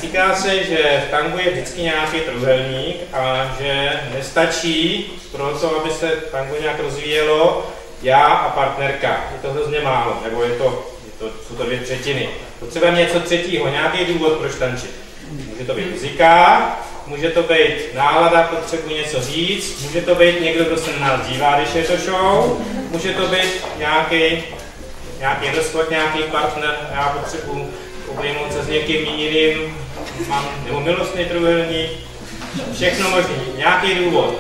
Říká se, že v tangu je vždycky nějaký trojúhelník a že nestačí pro to, aby se tango nějak rozvíjelo, já a partnerka. Je to hrozně málo, nebo jsou to 2/3. Potřebujeme něco třetího, nějaký důvod, proč tančit. Může to být muzika, může to být nálada, potřebuji něco říct, může to být někdo, kdo se na nás dívá, když je to show, může to být nějaký rozchod, nějaký partner, já potřebuji obejmout se s někým jiným, nebo milostný trojúhelník, všechno možný, nějaký důvod.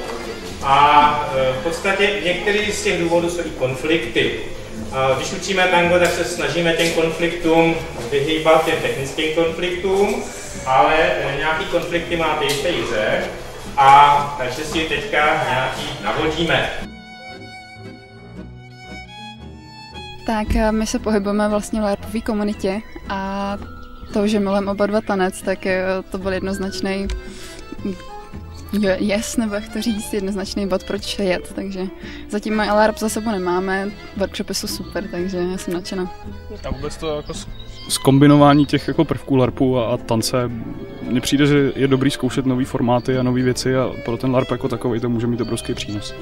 A v podstatě některý z těch důvodů jsou i konflikty. Když učíme tango, tak se snažíme těm konfliktům vyhýbat, těm technickým konfliktům, ale nějaký konflikty máte jistý hře, a takže si teďka nějaký navodíme. Tak my se pohybujeme vlastně v larpové komunitě a to, že milujeme oba dva tanec, tak to byl jednoznačný nebo jak to říct, jednoznačný bod, proč jet, takže zatím LARP za sebou nemáme, workshopy jsou super, takže já jsem nadšená. A vůbec to jako zkombinování těch jako prvků LARPu a tance, mně přijde, že je dobrý zkoušet nový formáty a nové věci a pro ten LARP jako takový to může mít obrovský přínos.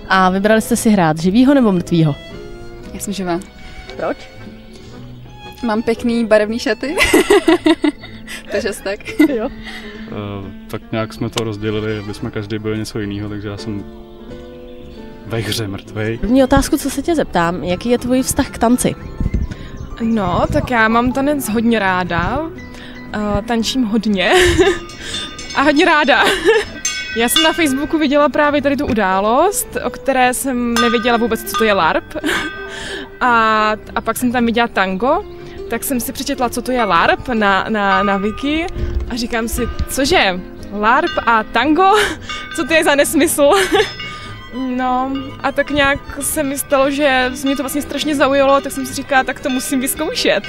A vybrali jste si hrát živýho nebo mrtvýho? Já jsem živá. Proč? Mám pěkný barevný šaty. Takže tak. Jo. Tak nějak jsme to rozdělili, aby jsme každý byl něco jiného, takže já jsem ve hře mrtvej. První otázku, co se tě zeptám, jaký je tvůj vztah k tanci? No, tak já mám tanec hodně ráda, tančím hodně a hodně ráda. Já jsem na Facebooku viděla právě tady tu událost, o které jsem nevěděla vůbec, co to je LARP. A pak jsem tam viděla tango, tak jsem si přečetla, co to je LARP na wiki a říkám si, cože, LARP a tango? Co to je za nesmysl? No a tak nějak se mi stalo, že mě to vlastně strašně zaujalo, tak jsem si říkala, tak to musím vyzkoušet.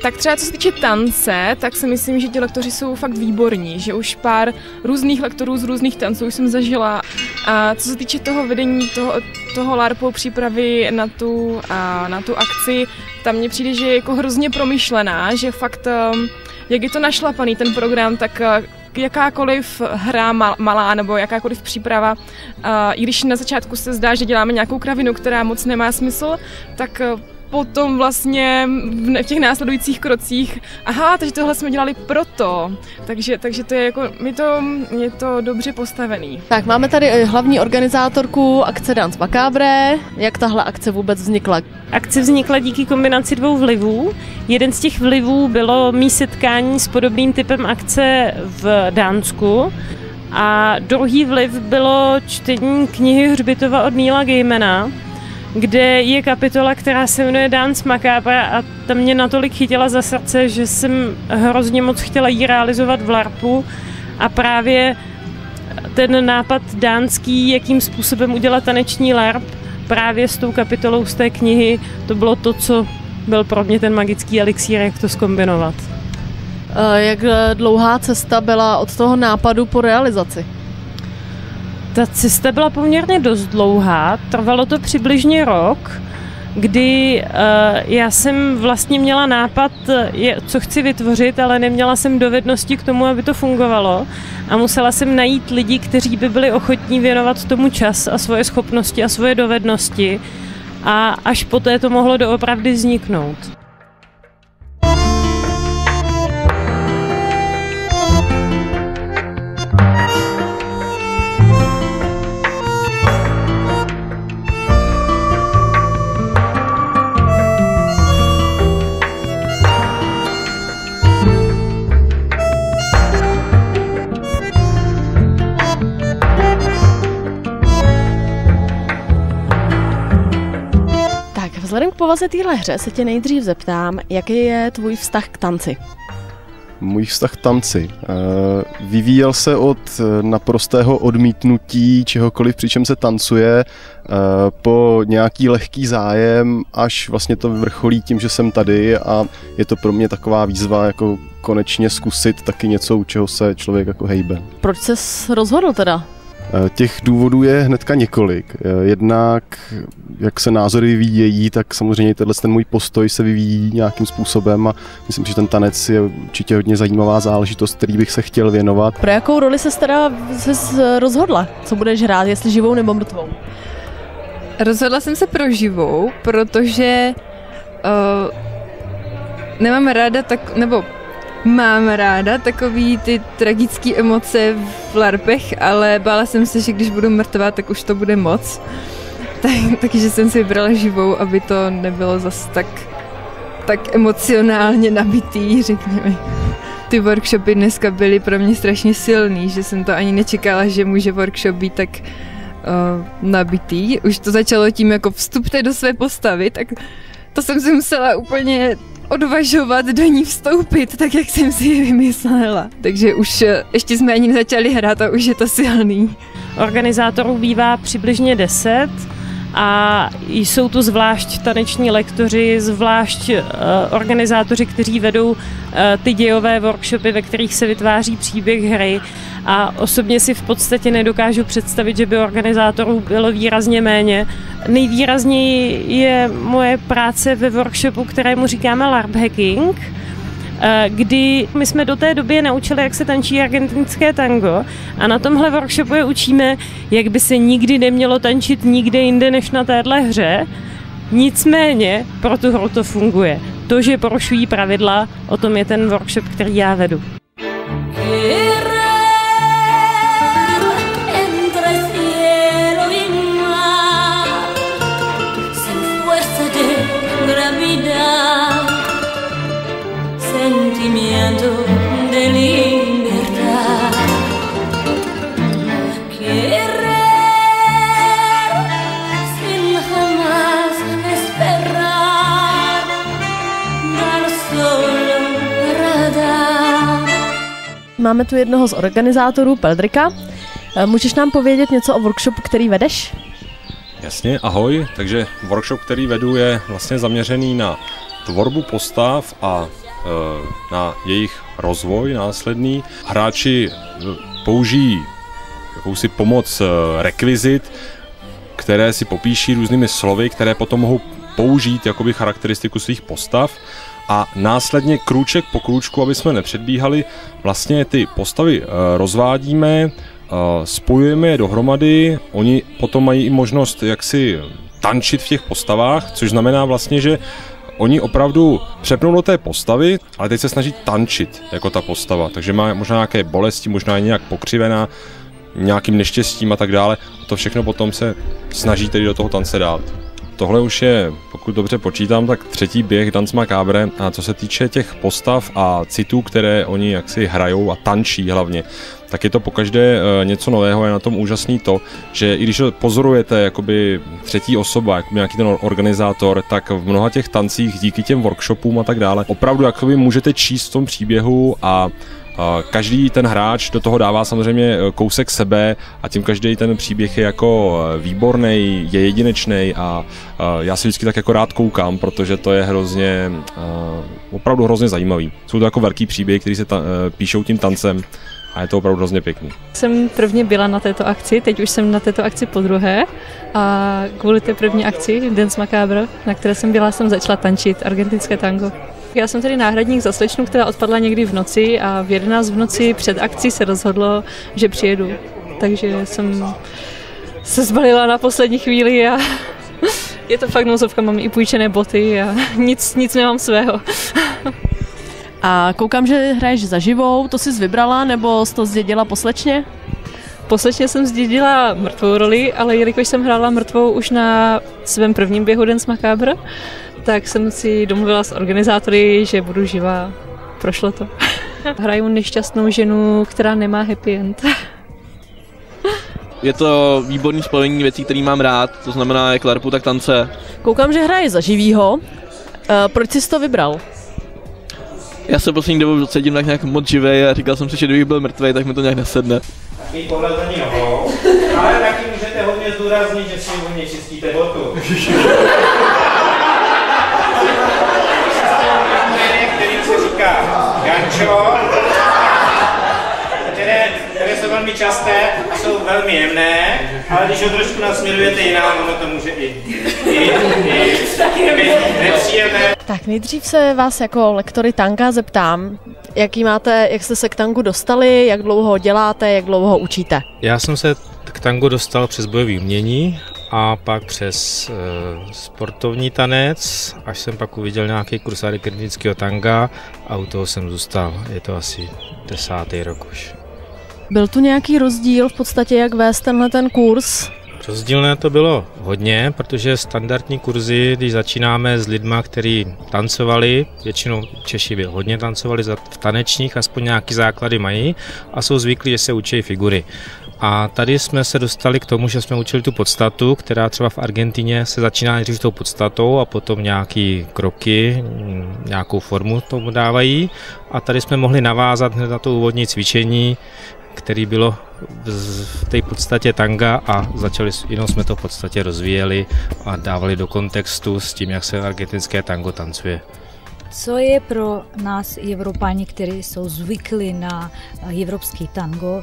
Tak třeba co se týče tance, tak si myslím, že ti lektoři jsou fakt výborní, že už pár různých lektorů z různých tanců jsem zažila. A co se týče toho vedení toho LARPu, přípravy na tu akci, tam mně přijde, že je jako hrozně promyšlená, že fakt, jak je to našlapaný ten program, tak jakákoliv hra malá nebo jakákoliv příprava, i když na začátku se zdá, že děláme nějakou kravinu, která moc nemá smysl, tak potom vlastně v těch následujících krocích, aha, takže tohle jsme dělali proto, takže to je jako, je to dobře postavený. Tak máme tady hlavní organizátorku akce Dance Macabre. Jak tahle akce vůbec vznikla? Akce vznikla díky kombinaci dvou vlivů. Jeden z těch vlivů bylo mý setkání s podobným typem akce v Dánsku a druhý vliv bylo čtení knihy Hřbitova od Neila Gaimana, kde je kapitola, která se jmenuje Dance Macabre a ta mě natolik chytila za srdce, že jsem hrozně moc chtěla ji realizovat v LARPu a právě ten nápad dánský, jakým způsobem udělat taneční LARP, právě s tou kapitolou z té knihy, to bylo to, co byl pro mě ten magický elixír, jak to zkombinovat. Jak dlouhá cesta byla od toho nápadu po realizaci? Ta cesta byla poměrně dost dlouhá, trvalo to přibližně rok, kdy já jsem vlastně měla nápad, co chci vytvořit, ale neměla jsem dovednosti k tomu, aby to fungovalo a musela jsem najít lidi, kteří by byli ochotní věnovat tomu čas a svoje schopnosti a svoje dovednosti a až poté to mohlo doopravdy vzniknout. Vzhledem k povaze téhle hře se tě nejdřív zeptám, jaký je tvůj vztah k tanci? Můj vztah k tanci vyvíjel se od naprostého odmítnutí čehokoliv, při čem se tancuje, po nějaký lehký zájem, až vlastně to vyvrcholí tím, že jsem tady a je to pro mě taková výzva jako konečně zkusit taky něco, u čeho se člověk jako hejbe. Proč ses rozhodl teda? Těch důvodů je hnedka několik. Jednak, jak se názory vyvíjejí, tak samozřejmě ten můj postoj se vyvíjí nějakým způsobem a myslím, že ten tanec je určitě hodně zajímavá záležitost, který bych se chtěl věnovat. Pro jakou roli ses teda rozhodla? Co budeš hrát, jestli živou nebo mrtvou? Rozhodla jsem se pro živou, protože nemám ráda mám ráda takový ty tragické emoce v larpech, ale bála jsem se, že když budu mrtvá, tak už to bude moc. Takže jsem si vybrala živou, aby to nebylo zas tak emocionálně nabitý, řekněme. Ty workshopy dneska byly pro mě strašně silný, že jsem to ani nečekala, že může workshop být tak nabitý. Už to začalo tím, jako vstupte do své postavy, tak to jsem si musela úplně odvažovat do ní vstoupit, tak jak jsem si ji vymyslela. Takže už ještě jsme ani nezačali hrát a už je to silný. Organizátorů bývá přibližně 10 a jsou tu zvlášť taneční lektoři, zvlášť organizátoři, kteří vedou ty dějové workshopy, ve kterých se vytváří příběh hry a osobně si v podstatě nedokážu představit, že by organizátorů bylo výrazně méně. Nejvýrazněji je moje práce ve workshopu, kterému říkáme LARP hacking, kdy my jsme do té doby naučili, jak se tančí argentinské tango a na tomhle workshopu je učíme, jak by se nikdy nemělo tančit nikde jinde než na téhle hře. Nicméně pro tu hru to funguje. To, že porušují pravidla, o tom je ten workshop, který já vedu. Máme tu jednoho z organizátorů, Peldrika. Můžeš nám povědět něco o workshopu, který vedeš? Jasně, ahoj. Takže workshop, který vedu, je vlastně zaměřený na tvorbu postav a na jejich rozvoj následný. Hráči použijí jakousi pomoc rekvizit, které si popíší různými slovy, které potom mohou použít jakoby charakteristiku svých postav. A následně krůček po krůčku, aby jsme nepředbíhali, vlastně ty postavy rozvádíme, spojujeme je dohromady, oni potom mají i možnost jaksi tančit v těch postavách, což znamená vlastně, že oni opravdu přepnou do té postavy, ale teď se snaží tančit jako ta postava, takže má možná nějaké bolesti, možná je nějak pokřivená, nějakým neštěstím a tak dále. To všechno potom se snaží tedy do toho tance dát. Tohle už je, pokud dobře počítám, tak 3. běh Danse Macabre a co se týče těch postav a citů, které oni jaksi hrajou a tančí hlavně, tak je to pokaždé něco nového, je na tom úžasný to, že i když pozorujete jakoby třetí osoba, jako nějaký ten organizátor, tak v mnoha těch tancích díky těm workshopům a tak dále, opravdu jakoby můžete číst v tom příběhu a každý ten hráč do toho dává samozřejmě kousek sebe a tím každý ten příběh je jako výborný, je jedinečný a já si vždycky tak jako rád koukám, protože to je hrozně, opravdu hrozně zajímavý. Jsou to jako velký příběhy, který se píšou tím tancem a je to opravdu hrozně pěkný. Jsem prvně byla na této akci, teď už jsem na této akci podruhé a kvůli té první akci Danse Macabre, na které jsem byla, jsem začala tančit argentinské tango. Já jsem tedy náhradník za slečnu, která odpadla někdy v noci a v 11 v noci před akcí se rozhodlo, že přijedu. Takže jsem se zbalila na poslední chvíli a je to fakt nouzovka, mám i půjčené boty a nic nemám svého. A koukám, že hraješ za živou, to jsi vybrala nebo jsi to zdědila po slečně? Po slečně jsem zdědila mrtvou roli, ale jelikož jsem hrála mrtvou už na svém prvním běhu Danse Macabre, tak jsem si domluvila s organizátory, že budu živá. Prošlo to. Hraju nešťastnou ženu, která nemá happy end. je to výborný spojení věcí, které mám rád, to znamená jak larpu, tak tance. Koukám, že hraje za živýho. Proč jsi to vybral? Já se poslední dobou cítím tak nějak moc živej a říkal jsem si, že kdybych byl mrtvej, tak mi to nějak nesedne. Takový pohlezení nohou, ale taky můžete hodně zdůraznit, že si hodně čistíte botu. Kterým se říká gančo, které jsou velmi časté a jsou velmi jemné, ale když ho trošku nasměrujete jinam, ono to může i nepříjemné. Tak nejdřív se vás jako lektory tanga zeptám, jak jste se k tangu dostali, jak dlouho ho děláte, jak dlouho ho učíte? Já jsem se k tangu dostal přes bojové umění a pak přes sportovní tanec, až jsem pak uviděl nějaký kurz argentinského tanga a u toho jsem zůstal. Je to asi 10. rok už. Byl tu nějaký rozdíl v podstatě, jak vést ten kurz? Rozdílné to bylo hodně, protože standardní kurzy, když začínáme s lidma, kteří tancovali, většinou Češi hodně tancovali v tanečních, aspoň nějaký základy mají a jsou zvyklí, že se učí figury. A tady jsme se dostali k tomu, že jsme učili tu podstatu, která třeba v Argentině se začíná nejdřív tou podstatou a potom nějaký kroky, nějakou formu tomu dávají. A tady jsme mohli navázat hned na to úvodní cvičení, který bylo v té podstatě tanga a jenom jsme to v podstatě rozvíjeli a dávali do kontextu s tím, jak se argentinské tango tancuje. Co je pro nás Evropani, kteří jsou zvyklí na evropský tango,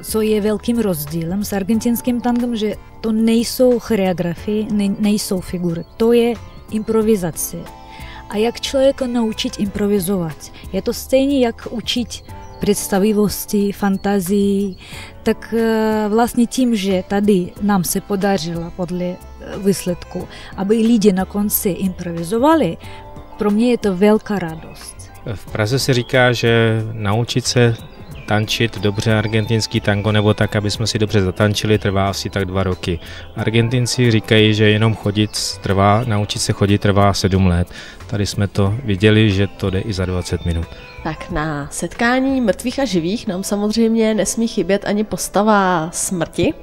co je velkým rozdílem s argentinským tangem, že to nejsou choreografie, nejsou figury, to je improvizace. A jak člověka naučit improvizovat? Je to stejně jak učit představivosti, fantazii, tak vlastně tím, že tady nám se podařilo podle výsledku, aby lidi na konci improvizovali, pro mě je to velká radost. V Praze se říká, že naučit se tančit dobře argentinský tango nebo tak, aby jsme si dobře zatančili, trvá asi tak 2 roky. Argentinci říkají, že jenom naučit se chodit trvá 7 let. Tady jsme to viděli, že to jde i za 20 minut. Tak na setkání mrtvých a živých nám samozřejmě nesmí chybět ani postava smrti.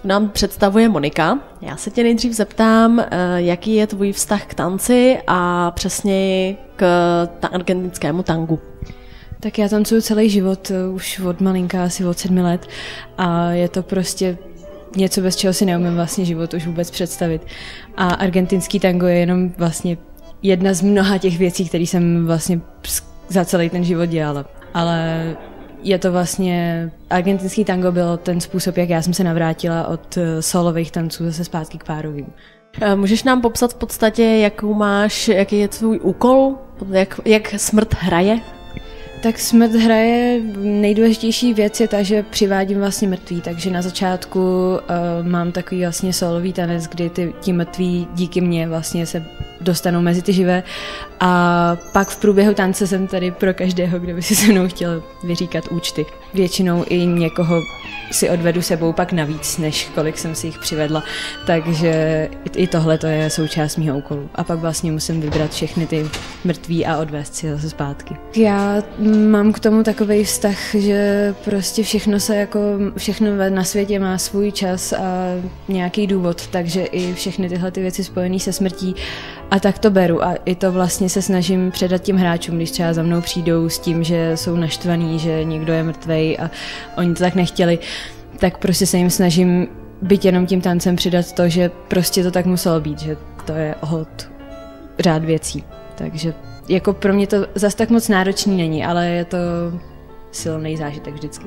Tu nám představuje Monika. Já se tě nejdřív zeptám, jaký je tvůj vztah k tanci a přesně k argentinskému tangu. Tak já tancuju celý život, už od malinka, asi od 7 let a je to prostě něco, bez čeho si neumím vlastně život už vůbec představit. A argentinský tango je jenom vlastně jedna z mnoha těch věcí, které jsem vlastně za celý ten život dělala. Ale je to vlastně, argentinský tango bylo ten způsob, jak já jsem se navrátila od solových tanců zase zpátky k párovým. Můžeš nám popsat v podstatě, jaký je tvůj úkol, jak smrt hraje? Tak smrt hraje, nejdůležitější věc je ta, že přivádím vlastně mrtví, takže na začátku mám takový vlastně solový tanec, kdy ti mrtví díky mně vlastně se dostanou mezi ty živé a pak v průběhu tance jsem tady pro každého, kdo by si se mnou chtěl vyříkat účty. Většinou i někoho si odvedu sebou pak navíc, než kolik jsem si jich přivedla, takže i tohle to je součást mýho úkolu. A pak vlastně musím vybrat všechny ty mrtví a odvést si zase zpátky. Já mám k tomu takovej vztah, že prostě všechno na světě má svůj čas a nějaký důvod, takže i všechny tyhle ty věci spojené se smrtí a tak to beru a i to vlastně se snažím předat těm hráčům, když třeba za mnou přijdou s tím, že jsou naštvaný, že někdo je mrtvej a oni to tak nechtěli, tak prostě se jim snažím byť jenom tím tancem přidat to, že prostě to tak muselo být, že to je hod řád věcí. Takže jako pro mě to zas tak moc náročný není, ale je to silný zážitek vždycky.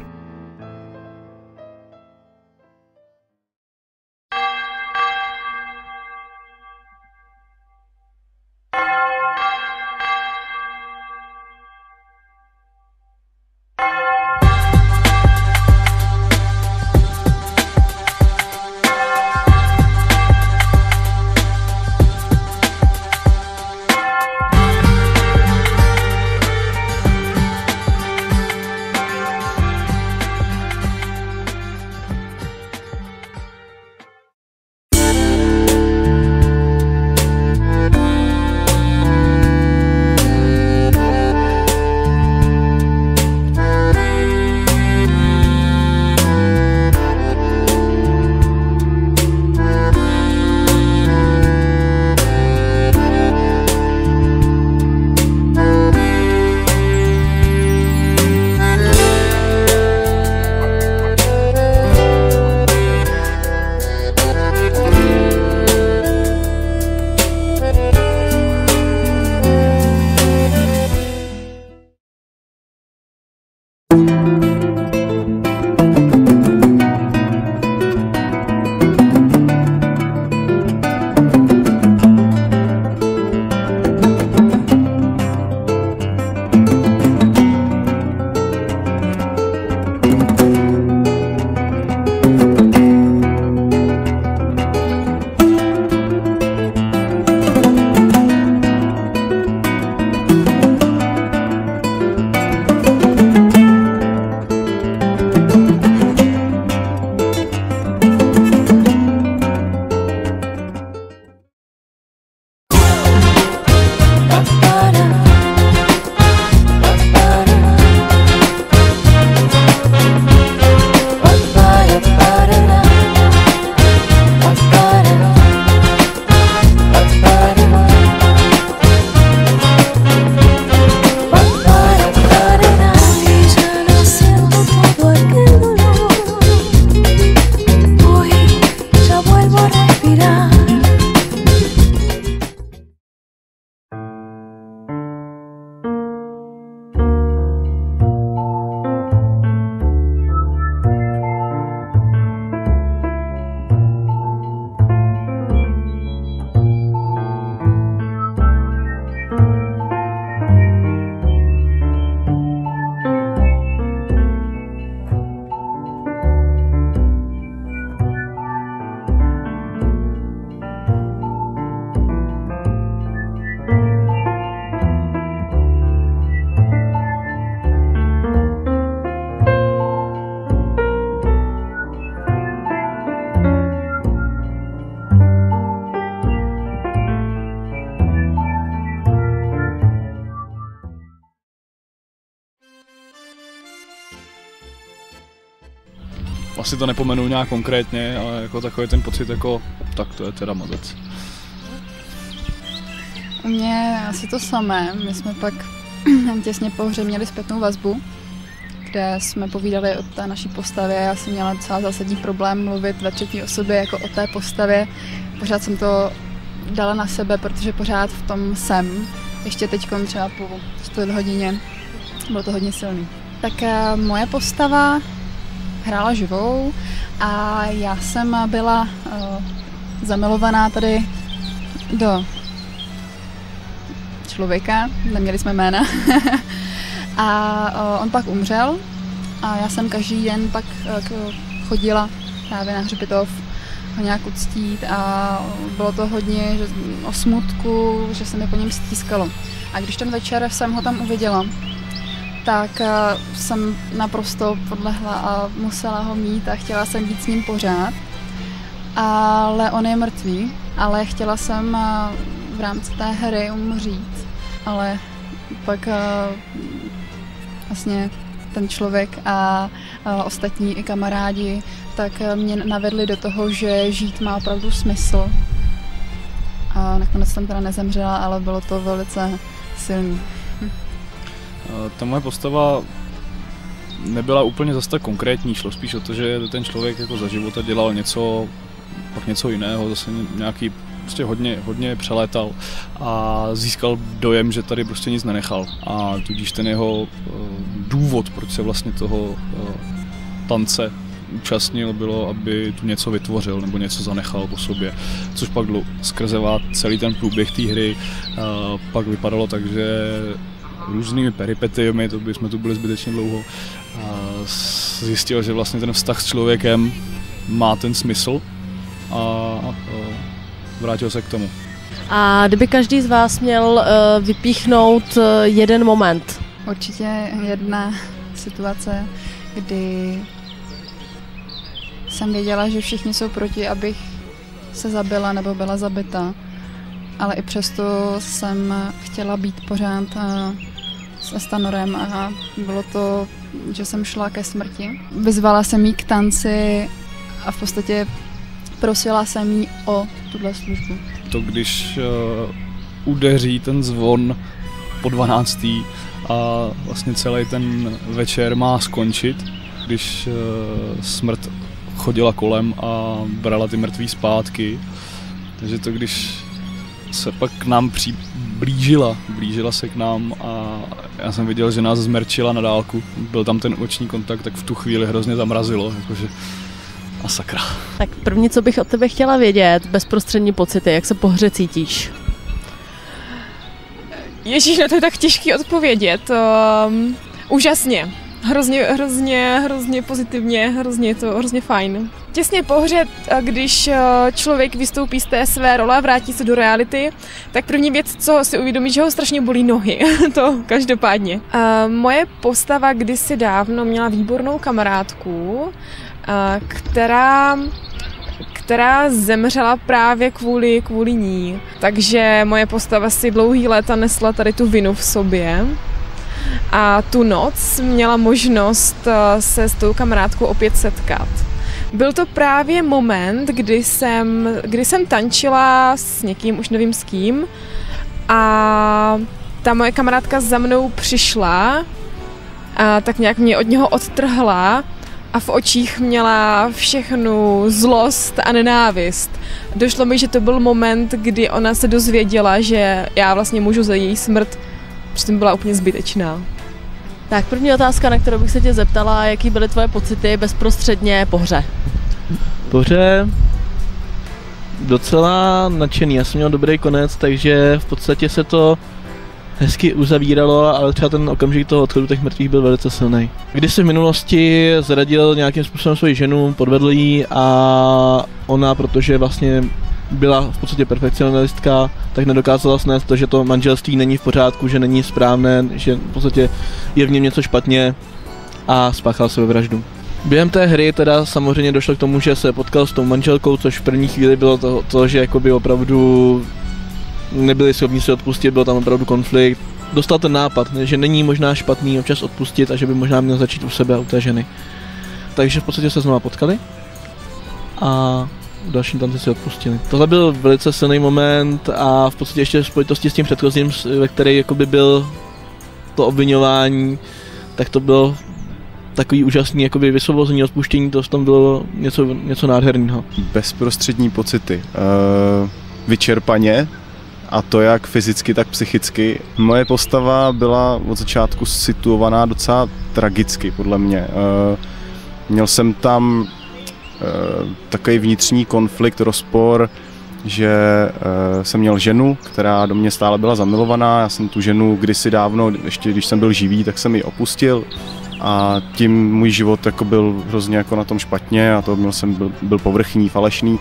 asi to nepomenu nějak konkrétně, ale jako takový ten pocit, jako tak to je teda mazec. U mě asi to samé. My jsme pak těsně po hře měli zpětnou vazbu, kde jsme povídali o té naší postavě. Já jsem měla docela zásadní problém mluvit ve třetí osobě jako o té postavě. Pořád jsem to dala na sebe, protože pořád v tom jsem. Ještě teďkom třeba po 4 hodině. Bylo to hodně silný. Tak moje postava hrála živou a já jsem byla zamilovaná tady do člověka, neměli jsme jména. A on pak umřel a já jsem každý den pak chodila právě na hřbitov ho nějak uctít a bylo to hodně o smutku, že se mi po něm stýskalo. A když ten večer jsem ho tam uviděla, tak jsem naprosto podlehla a musela ho mít a chtěla jsem být s ním pořád. Ale on je mrtvý, ale chtěla jsem v rámci té hry umřít, ale pak vlastně ten člověk a ostatní i kamarádi tak mě navedli do toho, že žít má opravdu smysl. A nakonec jsem teda nezemřela, ale bylo to velice silný. Ta moje postava nebyla úplně zase tak konkrétní, šlo spíš o to, že ten člověk jako za života dělal něco, pak něco jiného, zase nějaký prostě hodně přelétal a získal dojem, že tady prostě nic nenechal. A tudíž ten jeho důvod, proč se vlastně toho tance účastnil, bylo, aby tu něco vytvořil nebo něco zanechal po sobě. Což pak skrze celý ten průběh té hry pak vypadalo tak, že různými peripetiemi, to bychom tu byli zbytečně dlouho, zjistil, že vlastně ten vztah s člověkem má ten smysl a vrátil se k tomu. A kdyby každý z vás měl vypíchnout jeden moment? Určitě jedna situace, kdy jsem věděla, že všichni jsou proti, abych se zabila nebo byla zabita. Ale i přesto jsem chtěla být pořád se Stanorem a bylo to, že jsem šla ke smrti. Vyzvala jsem jí k tanci a v podstatě prosila jsem jí o tuhle službu. To, když udeří ten zvon po 12. a vlastně celý ten večer má skončit, když smrt chodila kolem a brala ty mrtví zpátky. Takže to, když se pak k nám blížila se k nám a já jsem viděl, že nás zmerčila na dálku. Byl tam ten oční kontakt, tak v tu chvíli hrozně zamrazilo, jakože masakra. Tak první, co bych od tebe chtěla vědět, bezprostřední pocity, jak se po hře cítíš? Ježíš, na to je tak těžký odpovědět. Úžasně. Hrozně pozitivně, hrozně fajn. Těsně po hře, když člověk vystoupí z té své role a vrátí se do reality, tak první věc, co si uvědomí, že ho strašně bolí nohy. To každopádně. Moje postava kdysi dávno měla výbornou kamarádku, která zemřela právě kvůli ní. Takže moje postava si dlouhý léta nesla tady tu vinu v sobě. A tu noc měla možnost se s tou kamarádkou opět setkat. Byl to právě moment, kdy jsem tančila s někým, už nevím s kým, a ta moje kamarádka za mnou přišla a tak nějak mě od něho odtrhla a v očích měla všechnu zlost a nenávist. Došlo mi, že to byl moment, kdy ona se dozvěděla, že já vlastně můžu za její smrt, přitom byla úplně zbytečná. Tak první otázka, na kterou bych se tě zeptala, jaký byly tvoje pocity bezprostředně po hře? Po hře docela nadšený, já jsem měl dobrý konec, takže v podstatě se to hezky uzavíralo, ale třeba ten okamžik toho odchodu těch mrtvých byl velice silný. Když se v minulosti zradil nějakým způsobem svoji ženu, podvedl jí a ona, protože vlastně byla v podstatě perfekcionalistka, tak nedokázala snést to, že to manželství není v pořádku, že není správné, že v podstatě je v něm něco špatně a spáchal sebevraždu. Během té hry teda samozřejmě došlo k tomu, že se potkal s tou manželkou, což v první chvíli bylo to že jakoby opravdu nebyli schopni si odpustit, byl tam opravdu konflikt. Dostal ten nápad, že není možná špatný občas odpustit a že by možná měl začít u sebe, u té ženy. takže v podstatě se znova potkali a v dalším tanci si odpustili. Tohle byl velice silný moment a v podstatě ještě v spojitosti s tím předchozím, ve který jakoby byl to obviňování, tak to bylo takový úžasný jakoby vysvobození, odpuštění, to v tom bylo něco nádherného. Bezprostřední pocity, vyčerpaně, a to jak fyzicky, tak psychicky. Moje postava byla od začátku situovaná docela tragicky, podle mě. Měl jsem tam takový vnitřní konflikt, rozpor, že jsem měl ženu, která do mě stále byla zamilovaná. Já jsem tu ženu kdysi dávno, ještě když jsem byl živý, tak jsem ji opustil. A tím můj život jako byl hrozně jako na tom špatně a to byl povrchní, falešný.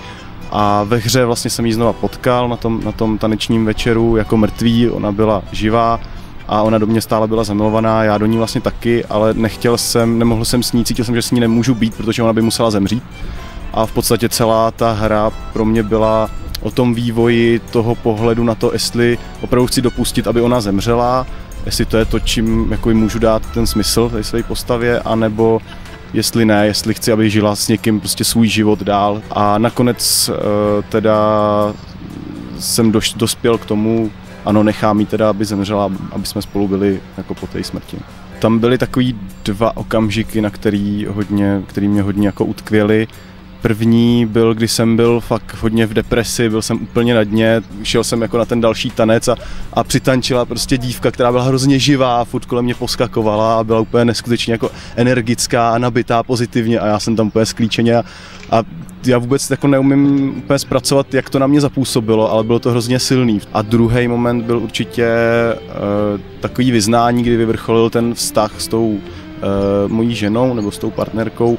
A ve hře vlastně jsem ji znova potkal na tom tanečním večeru jako mrtvý, ona byla živá a ona do mě stále byla zamilovaná, já do ní vlastně taky, ale nemohl jsem s ní, cítil jsem, že s ní nemůžu být, protože ona by musela zemřít. A v podstatě celá ta hra pro mě byla o tom vývoji toho pohledu na to, jestli opravdu chci dopustit, aby ona zemřela, jestli to je to, čím jako jim můžu dát ten smysl té své postavě, anebo jestli ne, jestli chci, aby žila s někým prostě svůj život dál. A nakonec teda jsem dospěl k tomu, ano, nechám jí teda, aby zemřela, aby jsme spolu byli jako po té smrti. Tam byly takový 2 okamžiky, který mě hodně jako utkvěly. První byl, kdy jsem byl fakt hodně v depresi, byl jsem úplně na dně, šel jsem jako na ten další tanec a přitančila prostě dívka, která byla hrozně živá, furt kolem mě poskakovala a byla úplně neskutečně jako energická a nabitá pozitivně a já jsem tam úplně sklíčeně a já vůbec jako neumím úplně zpracovat, jak to na mě zapůsobilo, ale bylo to hrozně silný. A druhý moment byl určitě takový vyznání, kdy vyvrcholil ten vztah s tou mojí ženou nebo s tou partnerkou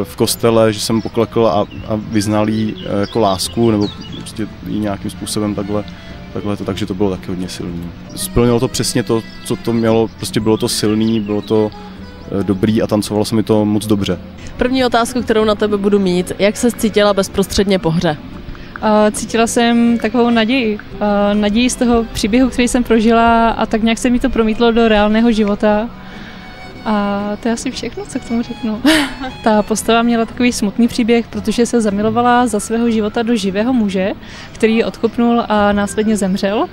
v kostele, že jsem poklekl a vyznal jí jako lásku nebo prostě jí nějakým způsobem takhle to, takže to bylo taky hodně silný. Splnilo to přesně to, co to mělo, prostě bylo to silný, bylo to dobrý a tancovalo se mi to moc dobře. První otázku, kterou na tebe budu mít, jak ses cítila bezprostředně po hře? Cítila jsem takovou naději. Naději z toho příběhu, který jsem prožila a tak nějak se mi to promítlo do reálného života. A to je asi všechno, co k tomu řeknu. Ta postava měla takový smutný příběh, protože se zamilovala za svého života do živého muže, který ji odkopnul a následně zemřel.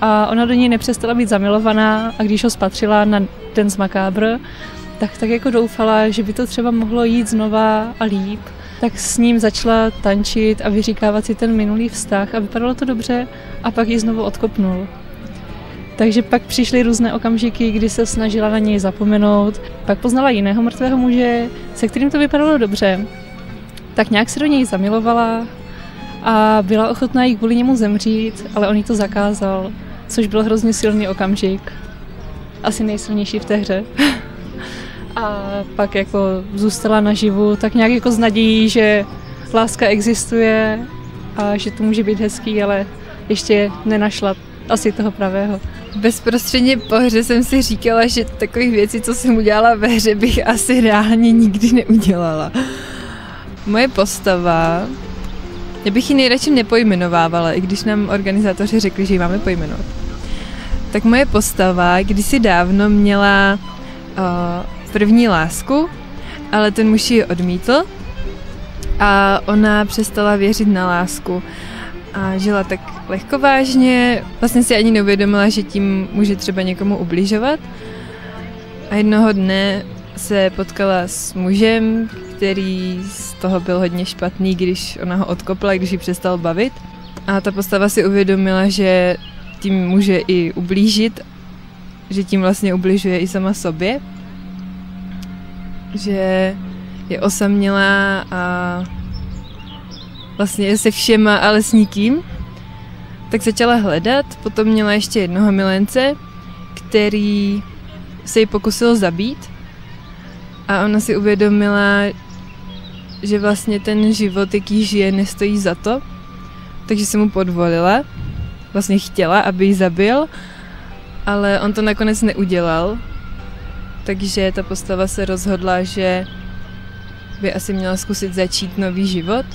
A ona do něj nepřestala být zamilovaná a když ho spatřila na Dance Macabre, tak jako doufala, že by to třeba mohlo jít znova a líp. Tak s ním začala tančit a vyříkávat si ten minulý vztah a vypadalo to dobře a pak ji znovu odkopnul. Takže pak přišly různé okamžiky, kdy se snažila na něj zapomenout. Pak poznala jiného mrtvého muže, se kterým to vypadalo dobře. Tak nějak se do něj zamilovala a byla ochotná jí kvůli němu zemřít, ale on jí to zakázal, což byl hrozně silný okamžik. Asi nejsilnější v té hře. A pak jako zůstala naživu, tak nějak jako s nadějí, že láska existuje a že to může být hezký, ale ještě nenašla asi toho pravého. Bezprostředně po hře jsem si říkala, že takových věcí, co jsem udělala ve hře, bych asi reálně nikdy neudělala. Moje postava, já bych ji nejradši nepojmenovávala, i když nám organizátoři řekli, že ji máme pojmenovat. Tak moje postava kdysi dávno měla první lásku, ale ten muž ji odmítl a ona přestala věřit na lásku. A žila tak lehkovážně, vlastně si ani neuvědomila, že tím může třeba někomu ubližovat. A jednoho dne se potkala s mužem, který z toho byl hodně špatný, když ona ho odkopla, když ji přestal bavit. A ta postava si uvědomila, že tím může i ublížit, že tím vlastně ubližuje i sama sobě. Že je osamělá a vlastně je se všema, ale s nikým. Tak začala hledat, potom měla ještě jednoho milence, který se ji pokusil zabít a ona si uvědomila, že vlastně ten život, jaký žije, nestojí za to, takže se mu podvolila, vlastně chtěla, aby ji zabil, ale on to nakonec neudělal, takže ta postava se rozhodla, že by asi měla zkusit začít nový život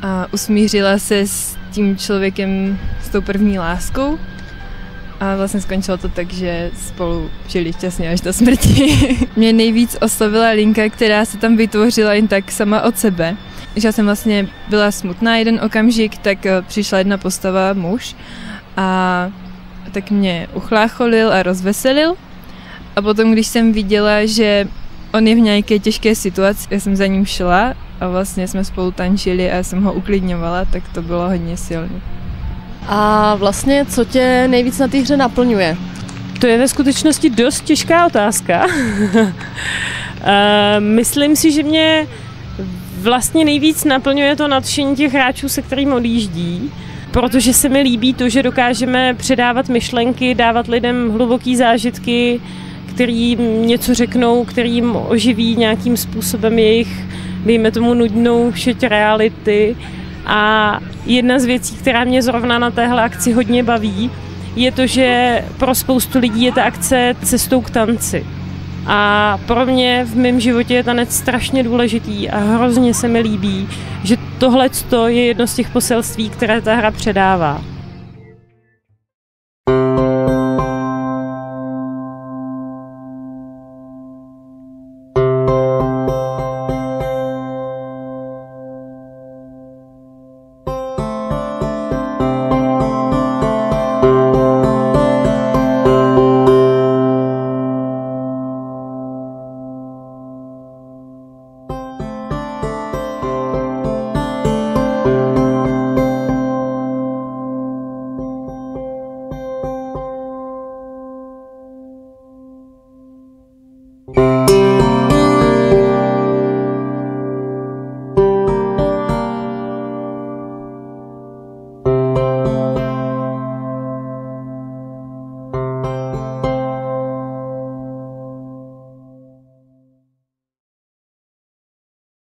a usmířila se s tím člověkem, s tou první láskou A vlastně skončilo to tak, že spolu žili šťastně až do smrti. Mě nejvíc oslovila linka, která se tam vytvořila jen tak sama od sebe. Že já jsem vlastně byla smutná jeden okamžik, tak přišla jedna postava, muž, a tak mě uchlácholil a rozveselil. A potom, když jsem viděla, že on je v nějaké těžké situaci, já jsem za ním šla a vlastně jsme spolu tančili a já jsem ho uklidňovala, tak to bylo hodně silné. A vlastně, co tě nejvíc na té hře naplňuje? To je ve skutečnosti dost těžká otázka. Myslím si, že mě vlastně nejvíc naplňuje to nadšení těch hráčů, se kterým odjíždí, protože se mi líbí to, že dokážeme předávat myšlenky, dávat lidem hluboký zážitky, který něco řeknou, kterým oživí nějakým způsobem jejich, dejme tomu, nudnou šeť reality. A jedna z věcí, která mě zrovna na téhle akci hodně baví, je to, že pro spoustu lidí je ta akce cestou k tanci. A pro mě v mém životě je tanec strašně důležitý a hrozně se mi líbí, že tohleto je jedno z těch poselství, které ta hra předává.